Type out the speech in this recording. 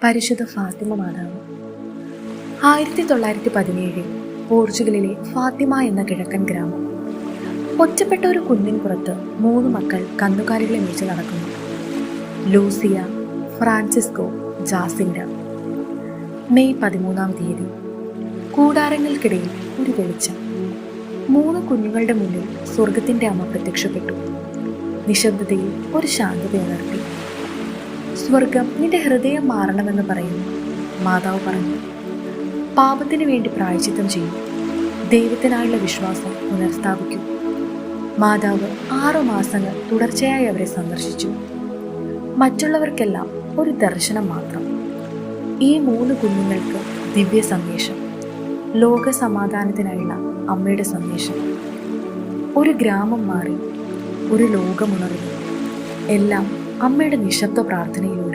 പരിശുദ്ധ ഫാത്തിമ മാതാവ്. 1917 പോർച്ചുഗലിലെ ഫാത്തിമ എന്ന കിഴക്കൻ ഗ്രാമം. ഒറ്റപ്പെട്ട ഒരു കുന്നിൻ പുറത്ത് 3 മക്കൾ കന്നുകാലികളെ മേച്ച് നടക്കുന്നു. Lucia, Francisco, Jacinta. മെയ് 13-ാം തീയതി. കൂടാരങ്ങൾക്കിടയിൽ ഒരു വെളിച്ചം. 3 കുഞ്ഞുങ്ങളുടെ മുന്നിൽ സ്വർഗത്തിൻ്റെ അമ്മ പ്രത്യക്ഷപ്പെട്ടു. നിശബ്ദതയിൽ ഒരു ശാന്തത ഉണർത്തി. സ്വർഗം നിന്റെ ഹൃദയം മാറണമെന്ന് പറയുന്നു. മാതാവ് പറഞ്ഞു, പാപത്തിന് വേണ്ടി പ്രായശ്ചിത്തം ചെയ്യും, ദൈവത്തിനായുള്ള വിശ്വാസം പുനഃസ്ഥാപിക്കും. മാതാവ് 6 മാസങ്ങൾ തുടർച്ചയായി അവരെ സന്ദർശിച്ചു. മറ്റുള്ളവർക്കെല്ലാം ഒരു ദർശനം മാത്രം. ഈ 3 കുഞ്ഞുങ്ങൾക്ക് ദിവ്യ സന്ദേശം, ലോക സമാധാനത്തിനായുള്ള അമ്മയുടെ സന്ദേശം. ഒരു ഗ്രാമം മാറി, ഒരു ലോകമുണർന്നു. എല്ലാം അമ്മയുടെ നിശബ്ദ പ്രാർത്ഥനയിലൂടെ.